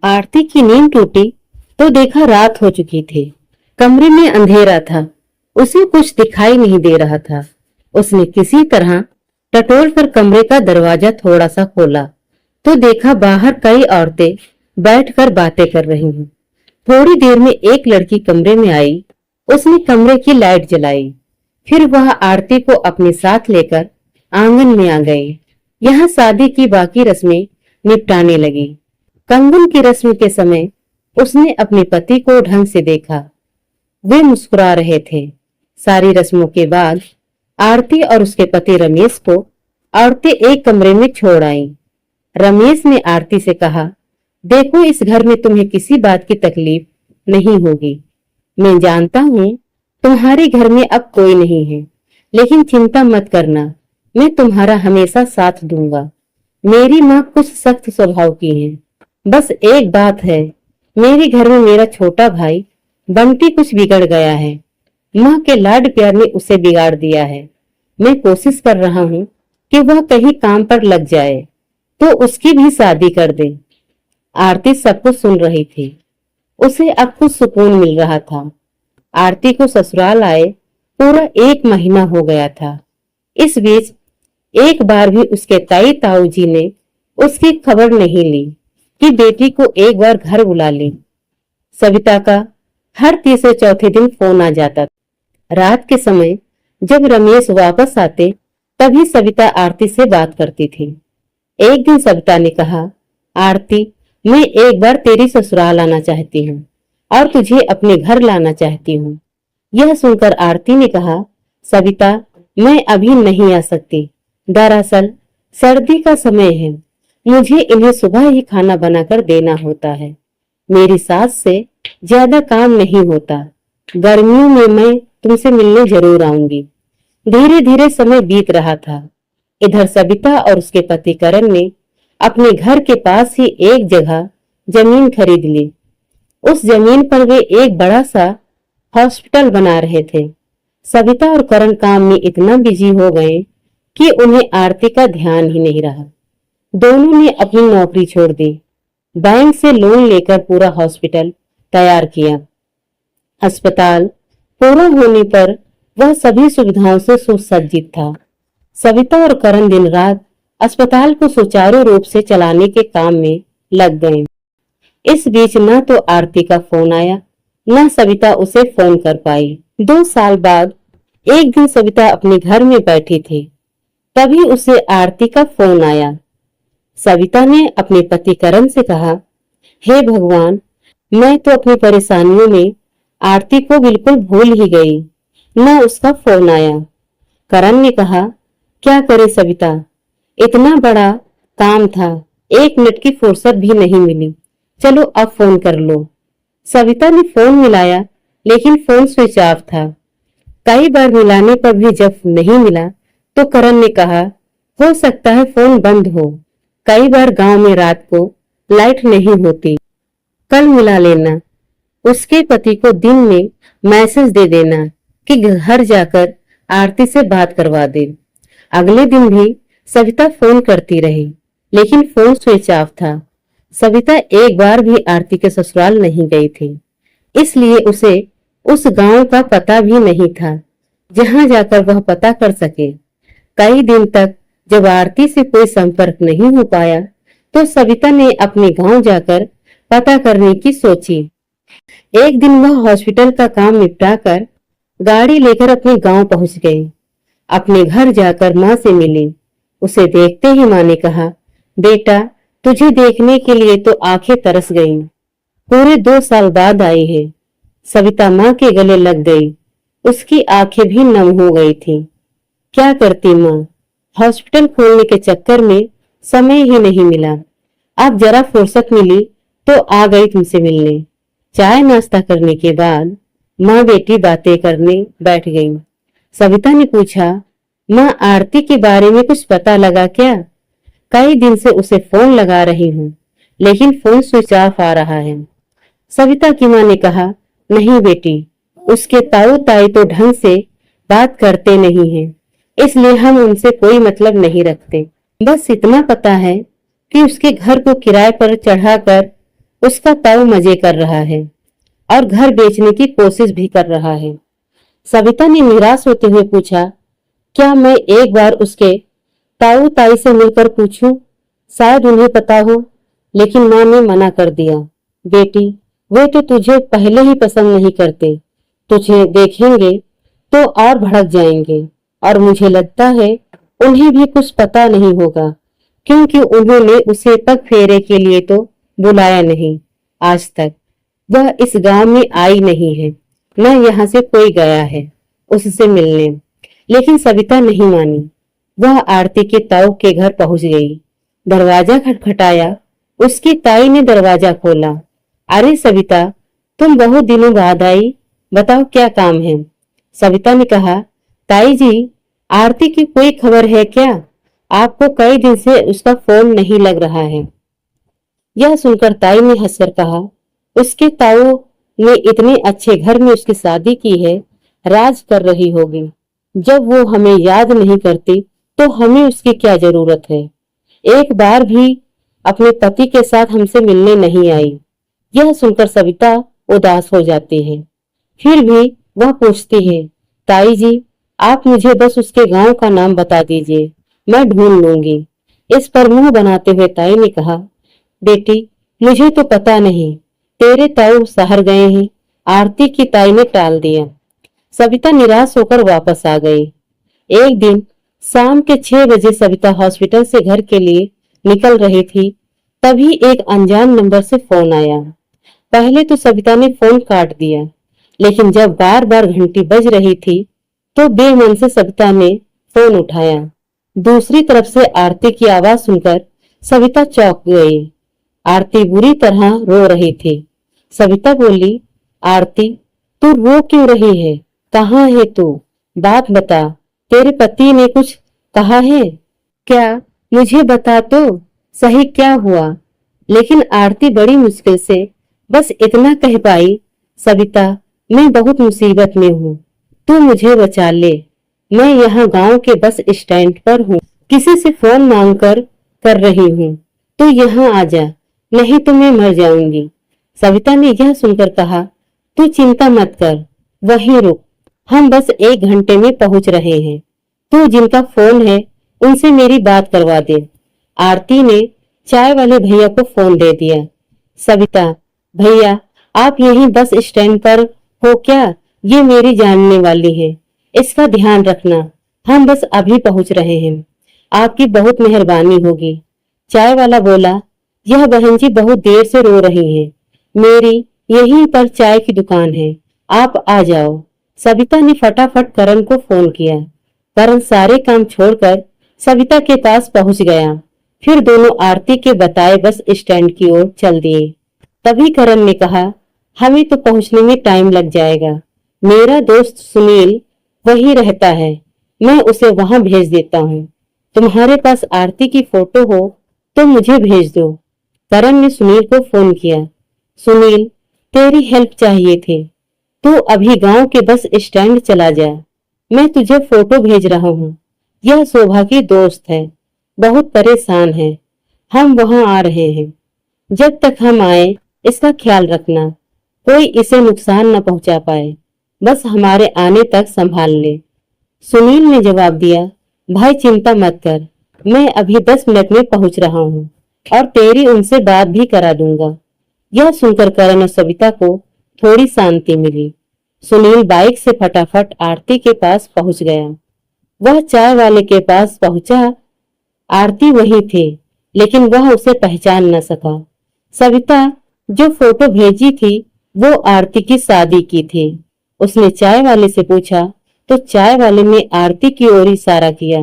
आरती की नींद टूटी तो देखा रात हो चुकी थी। कमरे में अंधेरा था, उसे कुछ दिखाई नहीं दे रहा था। उसने किसी तरह टटोल कर कमरे का दरवाजा थोड़ा सा खोला तो देखा बाहर कई औरतें बैठकर बातें कर रही हैं। थोड़ी देर में एक लड़की कमरे में आई, उसने कमरे की लाइट जलाई। फिर वह आरती को अपने साथ लेकर आंगन में आ गए। यहाँ शादी की बाकी रस्में निपटाने लगी। कंगन की रस्म के समय उसने अपने पति को ढंग से देखा। वे मुस्कुरा रहे थे। सारी रस्मों के बाद आरती और उसके पति रमेश को औरतें एक कमरे में छोड़ आईं। रमेश ने आरती से कहा, देखो इस घर में तुम्हें किसी बात की तकलीफ नहीं होगी। मैं जानता हूँ तुम्हारे घर में अब कोई नहीं है, लेकिन चिंता मत करना, मैं तुम्हारा हमेशा साथ दूंगा। मेरी माँ कुछ सख्त स्वभाव की है। बस एक बात है, मेरे घर में मेरा छोटा भाई बंटी कुछ बिगड़ गया है। माँ के लाड प्यार ने उसे बिगाड़ दिया है। मैं कोशिश कर रहा हूँ कि वह कहीं काम पर लग जाए तो उसकी भी शादी कर दे। आरती सब कुछ सुन रही थी। उसे अब कुछ सुकून मिल रहा था। आरती को ससुराल आए पूरा 1 महीना हो गया था। इस बीच एक बार भी उसके ताई ताऊ जी ने उसकी खबर नहीं ली कि बेटी को एक बार घर बुला ले। सविता का हर तीसरे चौथे दिन फोन आ जाता। रात के समय जब रमेश वापस आते तभी सविता आरती से बात करती थी। एक दिन सविता ने कहा, आरती, मैं एक बार तेरी ससुराल आना चाहती हूँ और तुझे अपने घर लाना चाहती हूँ। यह सुनकर आरती ने कहा, सविता, मैं अभी नहीं आ सकती। दरअसल सर्दी का समय है, मुझे इन्हें सुबह ही खाना बनाकर देना होता है। मेरी सास से ज्यादा काम नहीं होता। गर्मियों में मैं तुमसे मिलने जरूर आऊंगी। धीरे धीरे समय बीत रहा था। इधर सविता और उसके पति करण ने अपने घर के पास ही एक जगह जमीन खरीद ली। उस जमीन पर वे एक बड़ा सा हॉस्पिटल बना रहे थे। सविता और करण काम में इतना बिजी हो गए कि उन्हें आरती का ध्यान ही नहीं रहा। दोनों ने अपनी नौकरी छोड़ दी। बैंक से लोन लेकर पूरा हॉस्पिटल तैयार किया। अस्पताल पूरा होने पर वह सभी सुविधाओं से सुसज्जित था। सविता और करण दिन रात अस्पताल को सुचारू रूप से चलाने के काम में लग गए। इस बीच न तो आरती का फोन आया, न सविता उसे फोन कर पाई। 2 साल बाद एक दिन सविता अपने घर में बैठी थी, तभी उसे आरती का फोन आया। सविता ने अपने पति करण से कहा, हे भगवान, मैं तो अपनी परेशानियों में आरती को बिल्कुल भूल ही गई, न उसका फोन आया। करण ने कहा, क्या करे सविता, इतना बड़ा काम था, 1 मिनट की फुर्सत भी नहीं मिली। चलो अब फोन कर लो। सविता ने फोन मिलाया, लेकिन फोन स्विच ऑफ था। कई बार मिलाने पर भी जब नहीं मिला तो करण ने कहा, हो सकता है फोन बंद हो। कई बार गांव में रात को लाइट नहीं होती, कल मिला लेना। उसके पति को दिन में मैसेज दे देना कि घर जाकर आरती से बात करवा दे। अगले दिन भी सविता फोन करती रही, लेकिन फोन स्विच ऑफ था। सविता एक बार भी आरती के ससुराल नहीं गई थी, इसलिए उसे उस गांव का पता भी नहीं था जहां जाकर वह पता कर सके। कई दिन तक जब आरती से कोई संपर्क नहीं हो पाया तो सविता ने अपने गांव जाकर पता करने की सोची। एक दिन वह हॉस्पिटल का काम निपटाकर गाड़ी लेकर अपने गांव पहुंच गई। अपने घर जाकर माँ से मिली। उसे देखते ही माँ ने कहा, बेटा, तुझे देखने के लिए तो आंखें तरस गईं। पूरे 2 साल बाद आई है। सविता माँ के गले लग गई। उसकी आंखें भी नम हो गई थी। क्या करती माँ, हॉस्पिटल खोलने के चक्कर में समय ही नहीं मिला। अब जरा फुर्सत मिली तो आ गई तुमसे मिलने। चाय नाश्ता करने के बाद माँ बेटी बातें करने बैठ गईं। सविता ने पूछा, माँ, आरती के बारे में कुछ पता लगा क्या? कई दिन से उसे फोन लगा रही हूँ, लेकिन फोन स्विच ऑफ आ रहा है। सविता की माँ ने कहा, नहीं बेटी, उसके ताऊ ताई तो ढंग से बात करते नहीं हैं, इसलिए हम उनसे कोई मतलब नहीं रखते। बस इतना पता है कि उसके घर को किराए पर चढ़ाकर उसका ताऊ मजे कर रहा है और घर बेचने की कोशिश भी कर रहा है। सविता ने निराश होते हुए पूछा, क्या मैं एक बार उसके ताऊ ताई से मिलकर पूछूं? शायद उन्हें पता हो। लेकिन माँ ने मना कर दिया। बेटी, वे तो तुझे पहले ही पसंद नहीं करते, तुझे देखेंगे तो और भड़क जाएंगे। और मुझे लगता है उन्हें भी कुछ पता नहीं होगा, क्योंकि उन्होंने उसे पग फेरे के लिए तो बुलाया नहीं। आज तक वह इस गांव में आई नहीं है, न यहाँ से कोई गया है उससे मिलने। लेकिन सविता नहीं मानी। वह आरती के ताऊ के घर पहुंच गई। दरवाजा खटखटाया। उसकी ताई ने दरवाजा खोला। अरे सविता, तुम बहुत दिनों बाद आई, बताओ क्या काम है? सविता ने कहा, ताई जी, आरती की कोई खबर है क्या? आपको कई दिन से उसका फोन नहीं लग रहा है। यह सुनकर ताई ने हंसकर कहा, उसके ताऊ ने इतने अच्छे घर में उसकी शादी की है, राज कर रही होगी। जब वो हमें याद नहीं करती तो हमें उसकी क्या जरूरत है। एक बार भी अपने पति के साथ हमसे मिलने नहीं आई। यह सुनकर सविता उदास हो जाती है। फिर भी वह पूछती है, ताई जी, आप मुझे बस उसके गांव का नाम बता दीजिए, मैं ढूंढ लूंगी। इस पर मुंह बनाते हुए ताई ने कहा, बेटी, मुझे तो पता नहीं, तेरे ताऊ शहर गए हैं। आरती की ताई ने टाल दिया। सविता निराश होकर वापस आ गई। एक दिन शाम के 6 बजे सविता हॉस्पिटल से घर के लिए निकल रही थी, तभी एक अनजान नंबर से फोन आया। पहले तो सविता ने फोन काट दिया, लेकिन जब बार बार घंटी बज रही थी तो बेमन से सविता ने फोन उठाया। दूसरी तरफ से आरती की आवाज सुनकर सविता चौंक गई। आरती बुरी तरह रो रही थी। सविता बोली, आरती, तू रो क्यों रही है? कहाँ है तू? बात बता, तेरे पति ने कुछ कहा है क्या? मुझे बता तो सही क्या हुआ। लेकिन आरती बड़ी मुश्किल से बस इतना कह पाई, सविता, मैं बहुत मुसीबत में हूँ, तू मुझे बचा ले। मैं यहाँ गांव के बस स्टैंड पर हूँ, किसी से फोन मांग कर रही हूँ, तू यहाँ आ जा, नहीं तो मैं मर जाऊंगी। सविता ने यह सुनकर कहा, तू चिंता मत कर, वहीं रुक, हम बस 1 घंटे में पहुंच रहे हैं। तू जिनका फोन है उनसे मेरी बात करवा दे। आरती ने चाय वाले भैया को फोन दे दिया। सविता, भैया, आप यहीं बस स्टैंड पर हो क्या? ये मेरी जानने वाली है, इसका ध्यान रखना, हम बस अभी पहुंच रहे हैं, आपकी बहुत मेहरबानी होगी। चाय वाला बोला, यह बहन जी बहुत देर से रो रही हैं, मेरी यहीं पर चाय की दुकान है, आप आ जाओ। सविता ने फटाफट करण को फोन किया। करण सारे काम छोड़कर सविता के पास पहुंच गया। फिर दोनों आरती के बताए बस स्टैंड की ओर चल दिए। तभी करण ने कहा, हमें तो पहुंचने में टाइम लग जाएगा, मेरा दोस्त सुनील वहीं रहता है, मैं उसे वहां भेज देता हूँ। तुम्हारे पास आरती की फोटो हो तो मुझे भेज दो। करण ने सुनील को फोन किया। सुनील, तेरी हेल्प चाहिए थी, तू अभी गांव के बस स्टैंड चला जा, मैं तुझे फोटो भेज रहा हूँ। यह शोभा की दोस्त है, बहुत परेशान है, हम वहां आ रहे हैं। जब तक हम आए इसका ख्याल रखना, कोई इसे नुकसान न पहुंचा पाए, बस हमारे आने तक संभाल ले। सुनील ने जवाब दिया, भाई चिंता मत कर, मैं अभी 10 मिनट में पहुंच रहा हूँ और तेरी उनसे बात भी करा दूंगा। यह सुनकर करण और सविता को थोड़ी शांति मिली। सुनील बाइक से फटाफट आरती के पास पहुंच गया। वह चाय वाले के पास पहुंचा। आरती वही थी, लेकिन वह उसे पहचान न सका। सविता जो फोटो भेजी थी वो आरती की शादी की थी। उसने चाय वाले से पूछा तो चाय वाले ने आरती की ओर इशारा किया।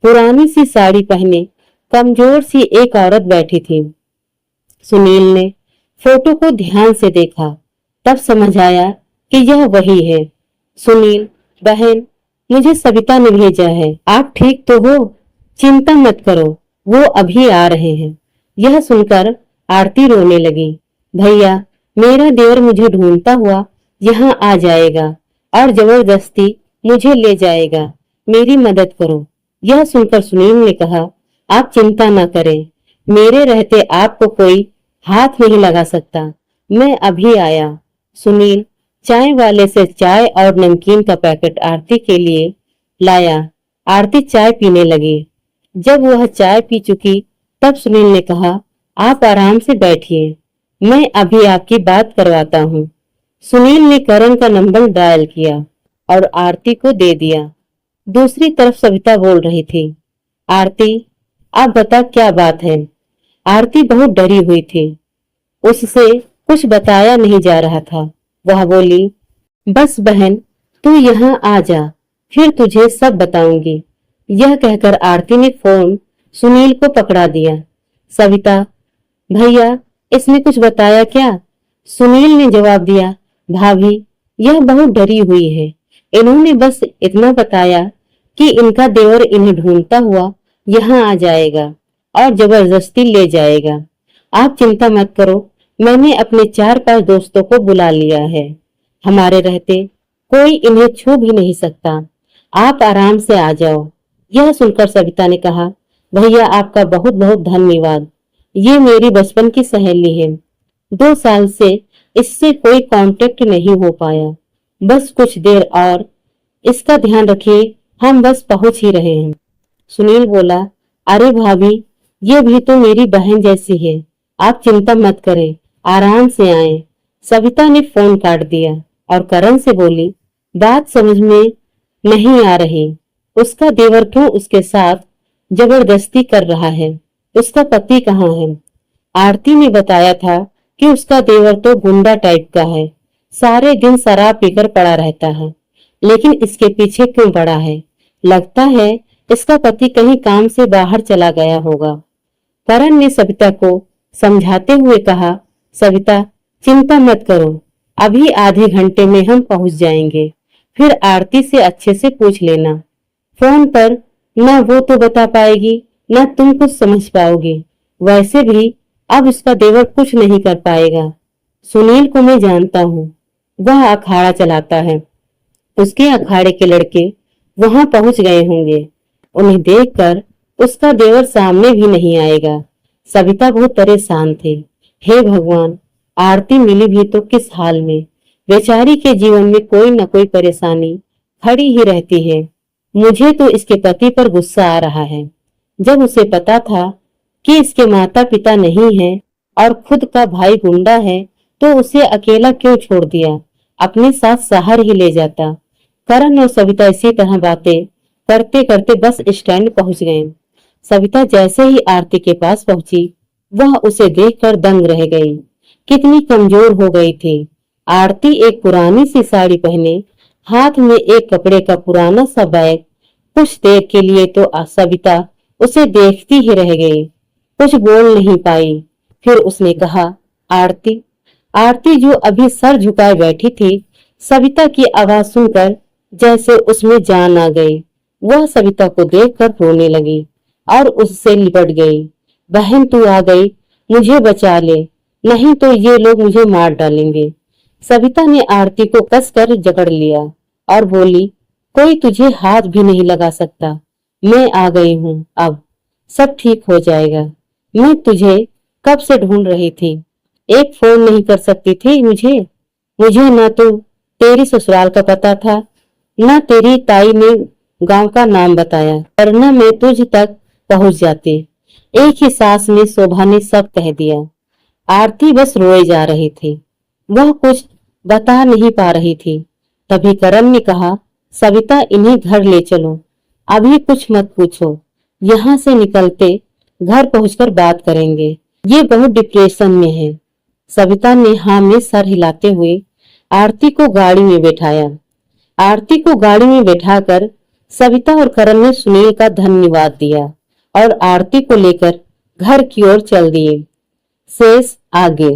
पुरानी सी साड़ी पहने कमजोर सी एक औरत बैठी थी। सुनील ने फोटो को ध्यान से देखा, तब समझ आया कि यह वही है। सुनील, बहन, मुझे सविता ने भेजा है, आप ठीक तो हो? चिंता मत करो, वो अभी आ रहे हैं। यह सुनकर आरती रोने लगी। भैया, मेरा देवर मुझे ढूंढता हुआ यहाँ आ जाएगा और जबरदस्ती मुझे ले जाएगा, मेरी मदद करो। यह सुनकर सुनील ने कहा, आप चिंता न करें, मेरे रहते आपको कोई हाथ नहीं लगा सकता। मैं अभी आया। सुनील चाय वाले से चाय और नमकीन का पैकेट आरती के लिए लाया। आरती चाय पीने लगी। जब वह चाय पी चुकी तब सुनील ने कहा, आप आराम से बैठिए, मैं अभी आपकी बात करवाता हूँ। सुनील ने करण का नंबर डायल किया और आरती को दे दिया। दूसरी तरफ सविता बोल रही थी, आरती आप बता क्या बात है। आरती बहुत डरी हुई थी। उससे कुछ बताया नहीं जा रहा था। वह बोली, बस बहन तू यहाँ आ जा, फिर तुझे सब बताऊंगी। यह कहकर आरती ने फोन सुनील को पकड़ा दिया। सविता, भैया इसने कुछ बताया क्या? सुनील ने जवाब दिया, भाभी यह बहुत डरी हुई है। इन्होंने बस इतना बताया कि इनका देवर इन्हें ढूंढता हुआ यहाँ आ जाएगा और जबरदस्ती ले जाएगा। आप चिंता मत करो, मैंने अपने 4-5 दोस्तों को बुला लिया है। हमारे रहते कोई इन्हें छू भी नहीं सकता। आप आराम से आ जाओ। यह सुनकर सविता ने कहा, भैया आपका बहुत बहुत धन्यवाद। ये मेरी बचपन की सहेली है। 2 साल से इससे कोई कांटेक्ट नहीं हो पाया। बस कुछ देर और इसका ध्यान रखिए, हम बस पहुंच ही रहे हैं। सुनील बोला, अरे भाभी ये भी तो मेरी बहन जैसी है, आप चिंता मत करें, आराम से आए। सविता ने फोन काट दिया और करण से बोली, बात समझ में नहीं आ रही, उसका देवर क्यों उसके साथ जबरदस्ती कर रहा है? उसका पति कहाँ है? आरती ने बताया था कि उसका देवर तो गुंडा टाइप का है, सारे दिन शराब पीकर पड़ा रहता है। लेकिन इसके पीछे क्यों पड़ा है? लगता है इसका पति कहीं काम से बाहर चला गया होगा। करण ने सविता को समझाते हुए कहा, सविता चिंता मत करो, अभी आधे घंटे में हम पहुंच जाएंगे। फिर आरती से अच्छे से पूछ लेना। फोन पर न वो तो बता पाएगी न तुम कुछ समझ पाओगे। वैसे भी अब इसका देवर कुछ नहीं कर पाएगा। सुनील को मैं जानता हूँ, वह अखाड़ा चलाता है। उसके अखाड़े के लड़के वहां पहुंच गए होंगे। उन्हें देखकर उसका देवर सामने भी नहीं आएगा। सविता बहुत परेशान थी। हे भगवान, आरती मिली भी तो किस हाल में। बेचारी के जीवन में कोई न कोई परेशानी खड़ी ही रहती है। मुझे तो इसके पति पर गुस्सा आ रहा है। जब उसे पता था कि इसके माता पिता नहीं है और खुद का भाई गुंडा है तो उसे अकेला क्यों छोड़ दिया, अपने साथ शहर ही ले जाता। करण और सविता इसी तरह बातें करते करते बस स्टैंड पहुंच गए। सविता जैसे ही आरती के पास पहुंची, वह उसे देखकर दंग रह गई। कितनी कमजोर हो गई थी। आरती एक पुरानी सी साड़ी पहने, हाथ में एक कपड़े का पुराना सा बैग। कुछ देर के लिए तो सविता उसे देखती ही रह गई, कुछ बोल नहीं पाई। फिर उसने कहा, आरती। आरती जो अभी सर झुकाए बैठी थी, सविता की आवाज सुनकर जैसे उसमें जान आ गई। वह सविता को देखकर रोने लगी और उससे लिपट गई। बहन तू आ गई, मुझे बचा ले, नहीं तो ये लोग मुझे मार डालेंगे। सविता ने आरती को कसकर जकड़ लिया और बोली, कोई तुझे हाथ भी नहीं लगा सकता। मैं आ गई हूँ, अब सब ठीक हो जाएगा। मैं तुझे कब से ढूंढ रही थी। एक फोन नहीं कर सकती थी मुझे? मुझे न तो तेरी ससुराल का पता था, न तेरी ताई ने गांव का नाम बताया, वरना मैं तुझ तक पहुंच जाती। एक ही सांस में शोभा ने सब कह दिया। आरती बस रोए जा रही थी, वह कुछ बता नहीं पा रही थी। तभी करण ने कहा, सविता इन्हें घर ले चलो, अभी कुछ मत पूछो, यहाँ से निकलते घर पहुंचकर बात करेंगे। ये बहुत डिप्रेशन में है। सविता ने हाँ में सर हिलाते हुए आरती को गाड़ी में बैठाया। आरती को गाड़ी में बैठाकर सविता और करण ने सुनील का धन्यवाद दिया और आरती को लेकर घर की ओर चल दिए। शेष आगे।